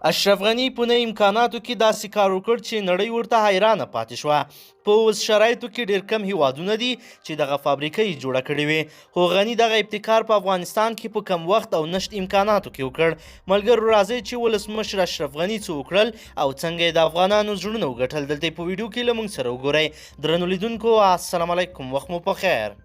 اشرف غني په نه امکاناتو کې داسې کار وکړ چې نړۍ ورته حیرانه پاتې شوه. په اوس شرایطو کې ډېر کم هیوادونه دي چې دغه فابریکه یې جوړه کړې وي، خو غني دغه ابتکار په افغانستان کې په کم وخت او نشت امکاناتو کې وکړ. ملګرو راځئ چې ولسمشر اشرف غني څه وکړل او څنګه یې د افغانانو زړونه وګټل، دلته په ویډیو کې له موږ سره وګورئ. درنو لیدونکو السلام علیکم، وخت مو په خیر.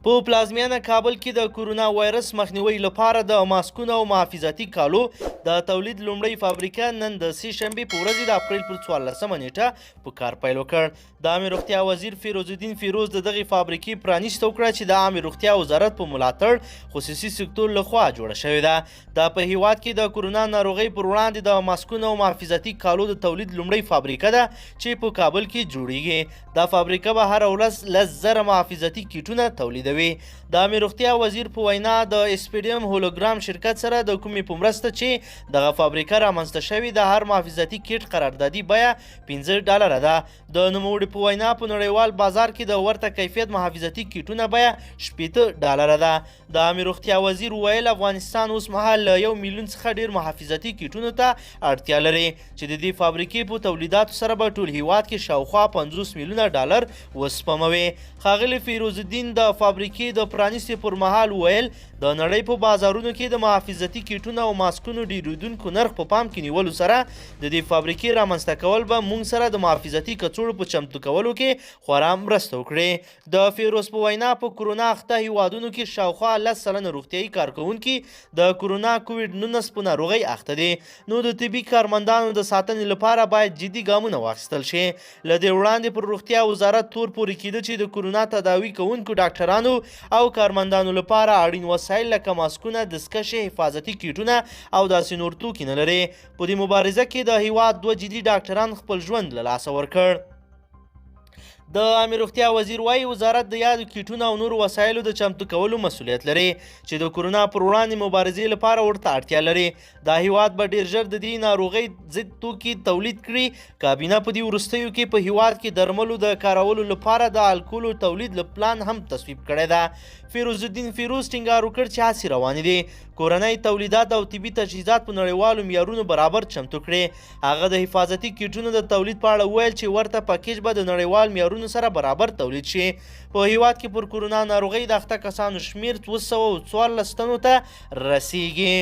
په پلازمینه کابل کې د کورونا وایرس مخنیوي لپاره د ماسکونو او محافظتي کالو د تولید لومړی فابریکه نن د سې شنبې په ورځ د اپریل پر 14مه نیټه په کار پیل وکړ. د عامه روغتیا وزیر فیروز الدین فیروز د دغې فابریکې پرانیسته وکړه چې د عامه روغتیا وزارت په ملاتړ خصوصي سکتور لخوا جوړه شوې ده. دا په هیواد کې د کورونا ناروغۍ پر وړاندې د ماسکونو او محافظتي کالو د تولید لومړی فابریکه ده چې په کابل کې جوړیږي. دا فابریکه به هره ورځ 10,000 محافظتي کیټونه تولیدوي. د عامه روغتیا وزیر په وینا د اسپیډیم هولوګرام شرکت سره د کومې په مرسته چې دغه فابریکه رامنځته شوې د هر محافظتي کیټ قراردادي بیه $15 ده. د نوموړي په وینا په نړیوال بازار کې د ورته کیفیت محافظتي کیټونه بیه $80 ده. د عامه روغتیا وزیر ویل افغانستان اوس مهال له 1 میلیون څخه ډیر محافظتي کیټونو ته اړتیا لري چې د دې فابریکې په تولیداتو سره به ټول هیواد کې شاوخوا $50 میلیونه وسپموي. ښاغلي فیروز الدین د فابریکې د پرانیستې پر مهال ویل د نړۍ په بازارونو کې د محافظتي کیټونو او ماسکونو ډیریدونکو نرخ په پام کې نیولو سره د دې فابریکې رامنځته کول به موږ سره د محافظتي کڅوړو په چمتو کولو کې خورا مرسته وکړي. د فیروز په وینا په کورونا اخته هیوادونو کې شاوخوا 10 سلنه روغتیایي کارکوونکي د کورونا کوویډ 19 په ناروغۍ اخته دي، نو د طبي کارمندانو د ساتنې لپاره باید جدي ګامونه واخیستل شي. له دې وړاندې پر روغتیا وزارت تور پورې کېده چې د کورونا تداوي کوونکو ډاکټرانو او کارمندانو لپاره اړین وسایل لکه ماسکونه، دستکشې، حفاظتي کیټونه او داسې نور توکي نه لري. په دې مبارزه کې د هیواد 2 جدي ډاکټران خپل ژوند له لاسه ورکړ. د عامه روغتیا وزیر وايي وزارت د یادو کیټونو او نورو وسایلو د چمتو کولو مسؤلیت لري چې د کورونا پر وړاندې مبارزې لپاره ورته اړتیا لري. دا هیواد به ډیر ژر د دې ناروغۍ ضد توکي تولید کړي. کابینه په دې وروستیو کې په هیواد کې درملو د کارولو لپاره د الکولو تولید پلان هم تصویب کړی ده. فیروز الدین فیروز ټینګار وکړ چې هڅې روانې دي کورنۍ تولیدات او طبي تجهیزات په نړیوالو معیارونو برابر چمتو کړي. هغه د حفاظتي کیټونو د تولید په اړه ویل چې ورته پاکیج به د نړیوال معیارونو سره برابر تولید شي. په هیواد کې پر کورونا ناروغۍ د اخته کسانو شمیر 214 تنو ته رسیږي.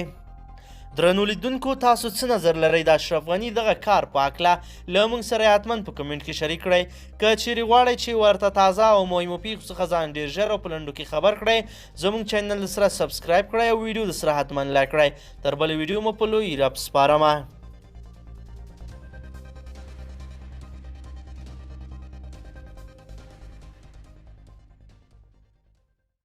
درنو لیدونکو تاسو څه نظر لرئ د اشرف غني دغه کار په هکله له موږ سره حتما په کمنټ کې شریک کړئ. که چیرې غواړئ چې ورته تازه او مهمو پیښو څخه ځان ډېر ژر او په لنډو کې خبر کړئ زموږ چینل سره سبسکرایب کړئ او ویډیو د سره حتما لایک کړئ. تر بلې ویډیو مو په لوی رب سپارمه.